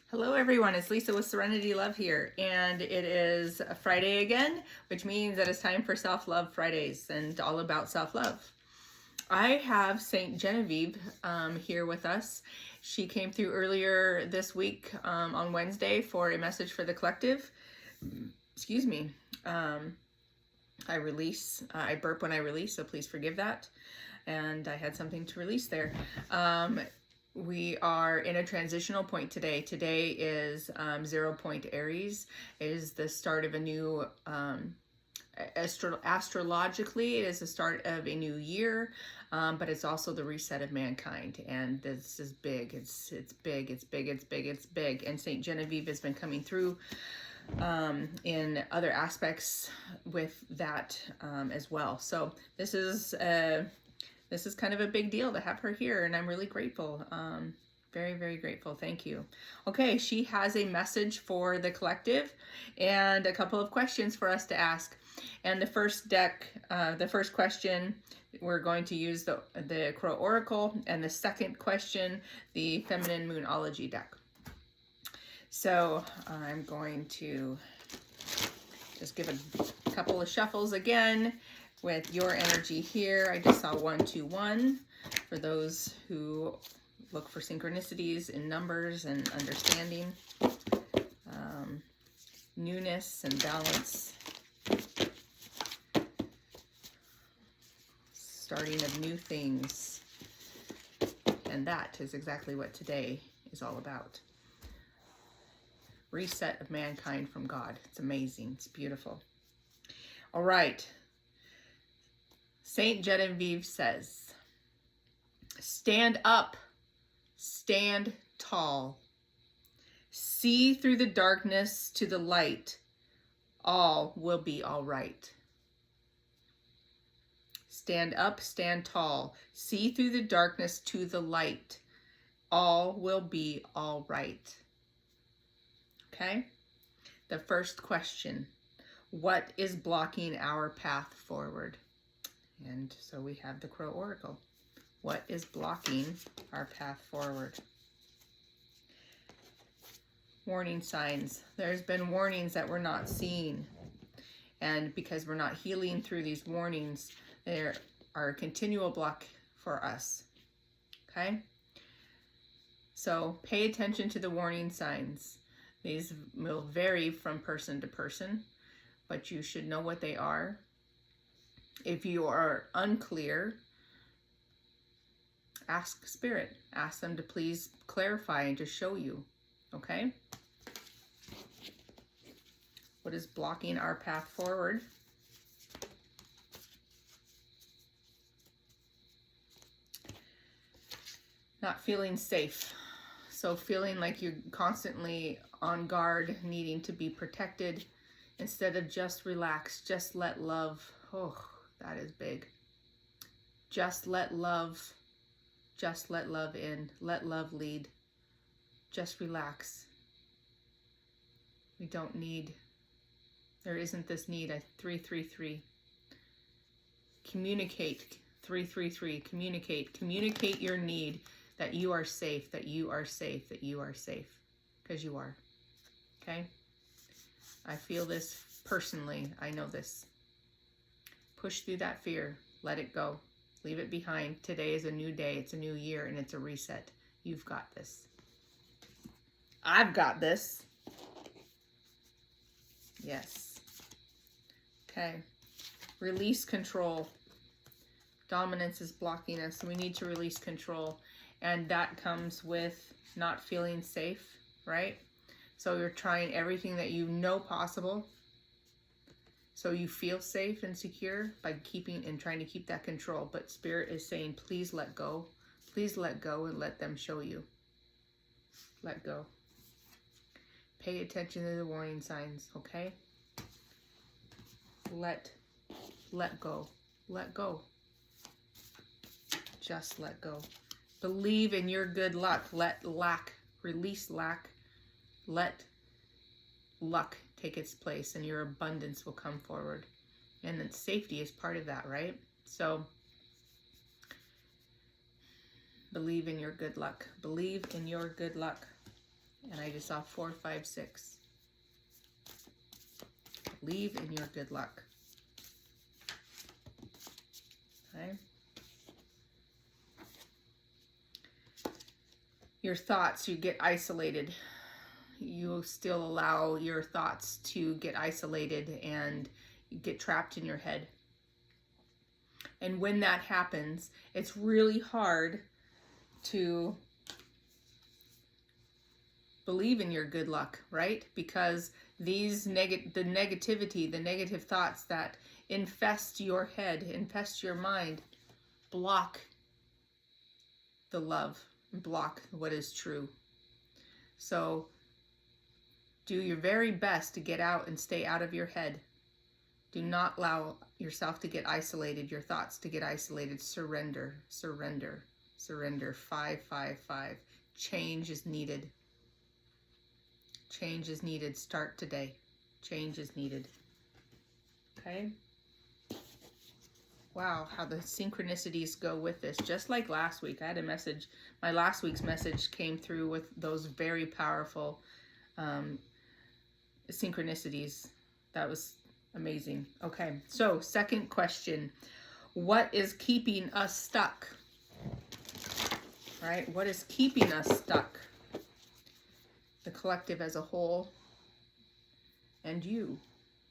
Hello everyone, it's Lisa with Serenity Love here, and it is a Friday again, which means that it's time for Self-Love Fridays and all about self-love. I have Saint Genevieve here with us. She came through earlier this week on Wednesday for a message for the collective. Excuse me. I burp when I release, so please forgive that. And I had something to release there. We are in a transitional point today. Today is 0 point Aries. It is the start of a new, astrologically, it is the start of a new year, but it's also the reset of mankind. And this is big. It's big. It's big. It's big. It's big. And Saint Genevieve has been coming through in other aspects with that as well. So this is kind of a big deal to have her here, and I'm really grateful. Very, very grateful. Thank you. Okay, she has a message for the collective and a couple of questions for us to ask. And the first question, we're going to use the Crow Oracle, and the second question, the Feminine Moonology deck. So I'm going to just give a couple of shuffles again with your energy here. I just saw 1, 2, 1 for those who look for synchronicities in numbers and understanding, newness and balance, starting of new things, and that is exactly what today is all about. Reset of mankind from God. It's amazing. It's beautiful. All right. Saint Genevieve says, stand up, stand tall, see through the darkness to the light, all will be all right. Stand up, stand tall, see through the darkness to the light, all will be all right. Okay? The first question, what is blocking our path forward? And so we have the Crow Oracle. What is blocking our path forward? Warning signs. There's been warnings that we're not seeing. And because we're not healing through these warnings, there are a continual block for us. Okay? So pay attention to the warning signs. These will vary from person to person, but you should know what they are. If you are unclear, ask Spirit. Ask them to please clarify and to show you. Okay? What is blocking our path forward? Not feeling safe. So feeling like you're constantly on guard, needing to be protected, instead of just relax, just let love. Oh, that is big. Just let love in, let love lead. Just relax. We don't need, there isn't this need. 333. Communicate. 333. Communicate your need, that you are safe, that you are safe, that you are safe. Because you are. Okay? I feel this personally. I know this. Push through that fear. Let it go. Leave it behind. Today is a new day. It's a new year, and it's a reset. You've got this. I've got this. Yes. Okay. Release control. Dominance is blocking us. We need to release control. And that comes with not feeling safe, right? So you're trying everything that you know possible, so you feel safe and secure by keeping and trying to keep that control. But Spirit is saying, please let go. Please let go and let them show you. Let go. Pay attention to the warning signs, okay? Let go. Let go. Just let go. Believe in your good luck. Let lack, release lack. Let luck take its place, and your abundance will come forward. And then safety is part of that, right? So believe in your good luck. Believe in your good luck. And I just saw 4, 5, 6. Believe in your good luck. Okay. Your thoughts, you get isolated. You still allow your thoughts to get isolated and you get trapped in your head. And when that happens, it's really hard to believe in your good luck, right? Because these the negativity, the negative thoughts that infest your head, infest your mind, block the love, block what is true. So do your very best to get out and stay out of your head. Do not allow yourself to get isolated, your thoughts to get isolated. Surrender, surrender, surrender. 5, 5, 5. Change is needed. Change is needed. Start today. Change is needed. Okay? Wow, how the synchronicities go with this. Just like last week, I had a message. My last week's message came through with those very powerful synchronicities. That was amazing. Okay, so second question. What is keeping us stuck? Right? What is keeping us stuck? The collective as a whole, and you,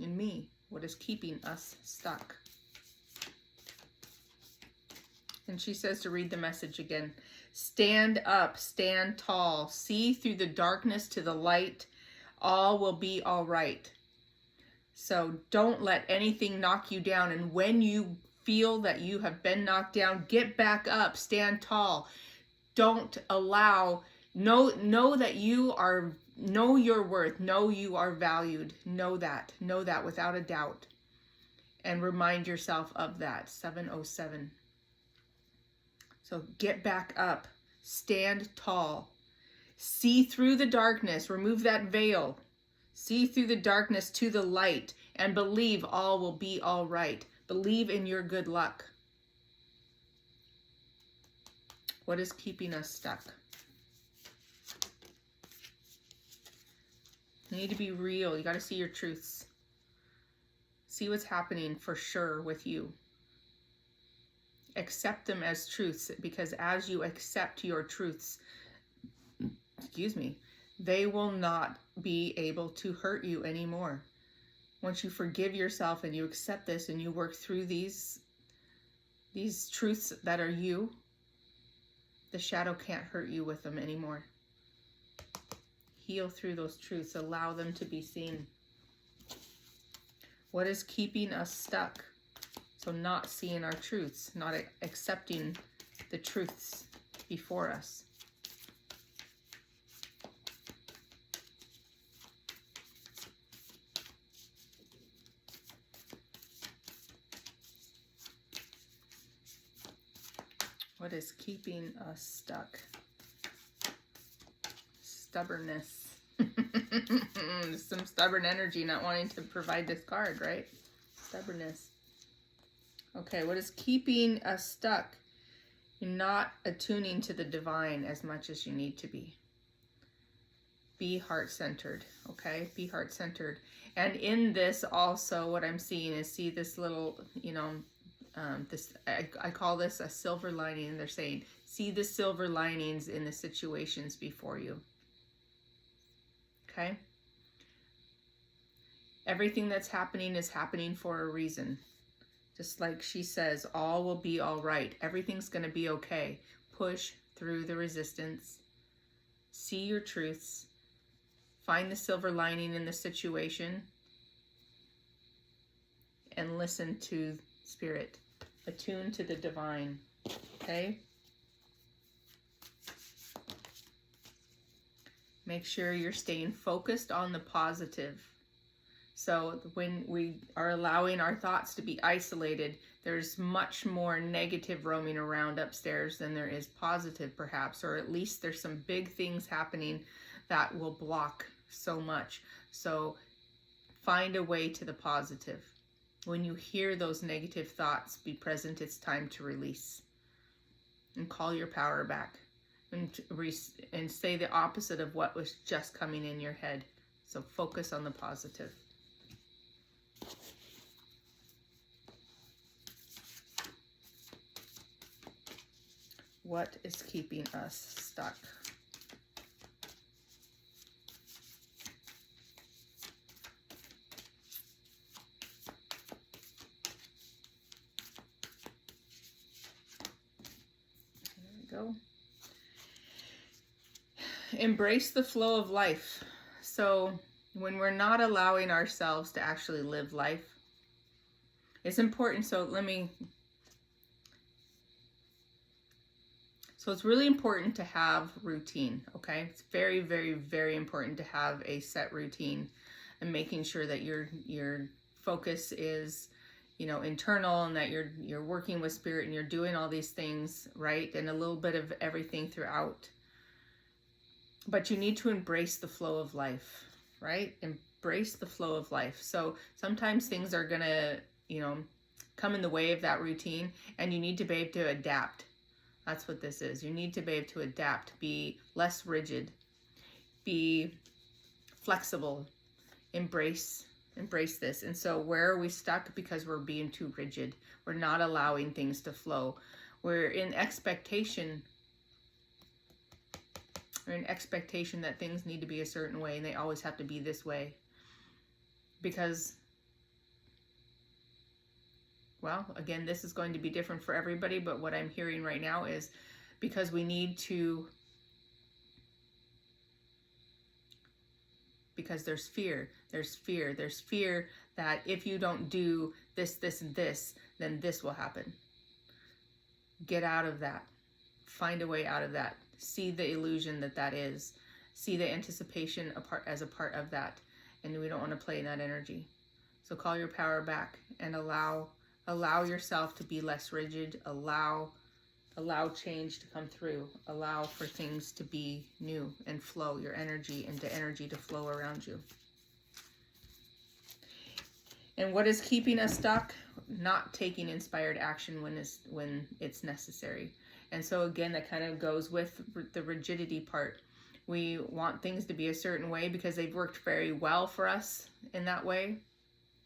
and me. What is keeping us stuck? And she says to read the message again. Stand up, stand tall, see through the darkness to the light. All will be all right. So don't let anything knock you down. And when you feel that you have been knocked down, get back up, stand tall. Don't allow, know that you are, know your worth, know you are valued. Know that without a doubt. And remind yourself of that. 707. So get back up, stand tall, see through the darkness, remove that veil, see through the darkness to the light, and believe all will be all right. Believe in your good luck. What is keeping us stuck? You need to be real. You got to see your truths. See what's happening for sure with you. Accept them as truths, because as you accept your truths, they will not be able to hurt you anymore. Once you forgive yourself and you accept this and you work through these truths that are you, the shadow can't hurt you with them anymore. Heal through those truths. Allow them to be seen. What is keeping us stuck? So not seeing our truths, not accepting the truths before us. What is keeping us stuck? Stubbornness. Some stubborn energy not wanting to provide this card, right? Stubbornness. Okay, what is keeping us stuck? You're not attuning to the divine as much as you need to be. Be heart-centered, okay? Be heart-centered. And in this also, what I'm seeing is, see this little, this, I call this a silver lining. They're saying, see the silver linings in the situations before you. Okay? Everything that's happening is happening for a reason. Just like she says, all will be all right. Everything's going to be okay. Push through the resistance. See your truths. Find the silver lining in the situation. And listen to Spirit. Attune to the divine. Okay? Make sure you're staying focused on the positive. So when we are allowing our thoughts to be isolated, there's much more negative roaming around upstairs than there is positive, perhaps, or at least there's some big things happening that will block so much. So find a way to the positive. When you hear those negative thoughts, be present. It's time to release and call your power back. and say the opposite of what was just coming in your head. So focus on the positive. What is keeping us stuck? There we go. Embrace the flow of life. So when we're not allowing ourselves to actually live life, it's important. So it's really important to have routine, okay? It's very, very, very important to have a set routine and making sure that your focus is, internal, and that you're working with spirit and you're doing all these things, right? And a little bit of everything throughout. But you need to embrace the flow of life, right? Embrace the flow of life. So sometimes things are going to, come in the way of that routine, and you need to be able to adapt. That's what this is. You need to be able to adapt, be less rigid, be flexible, embrace this. And so where are we stuck? Because we're being too rigid. We're not allowing things to flow. We're in expectation. We're in expectation that things need to be a certain way and they always have to be this way. Because, well, again, this is going to be different for everybody, but what I'm hearing right now is because we need to, because there's fear that if you don't do this, this, and this, then this will happen. Get out of that. Find a way out of that. See the illusion that is. See the anticipation as a part of that. And we don't want to play in that energy. So call your power back and allow yourself to be less rigid. Allow change to come through. Allow for things to be new and flow your energy into energy to flow around you. And what is keeping us stuck? Not taking inspired action when it's necessary. And so again, that kind of goes with the rigidity part. We want things to be a certain way because they've worked very well for us in that way.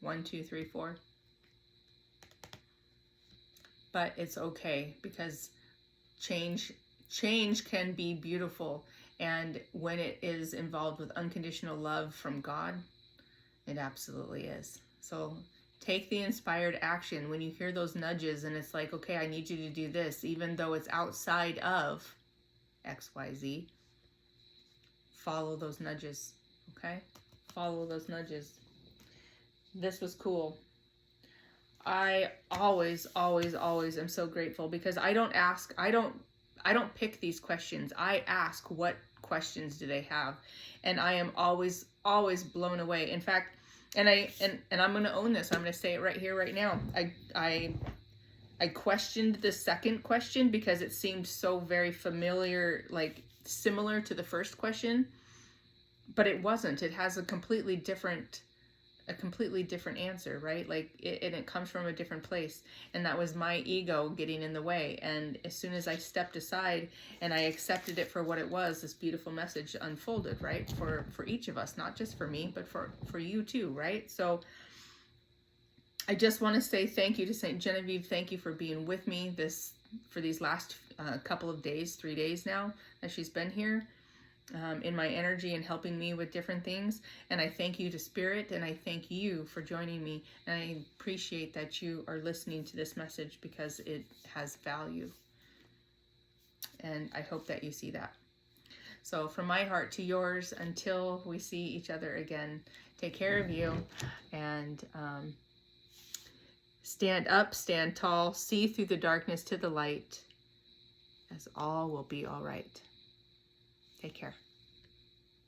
1, 2, 3, 4. But it's okay because change can be beautiful. And when it is involved with unconditional love from God, it absolutely is. So take the inspired action when you hear those nudges and it's like, okay, I need you to do this, even though it's outside of XYZ. Follow those nudges, okay? Follow those nudges. This was cool. I always am so grateful because I don't pick these questions. I ask what questions do they have, and I am always blown away. In fact, and I'm going to own this. I'm going to say it right here, right now. I questioned the second question because it seemed so very familiar, like similar to the first question, but it wasn't. It has a completely different answer, right? Like it comes from a different place, and that was my ego getting in the way. And as soon as I stepped aside and I accepted it for what it was, this beautiful message unfolded, right? For each of us, not just for me, but for you too, right? So I just want to say thank you to St. Genevieve. Thank you for being with me for these last couple of days, 3 days now that she's been here. In my energy and helping me with different things. And I thank you to Spirit, and I thank you for joining me. And I appreciate that you are listening to this message because it has value. And I hope that you see that. So from my heart to yours, until we see each other again, take care of you, and stand up, stand tall, see through the darkness to the light, as all will be all right. Take care.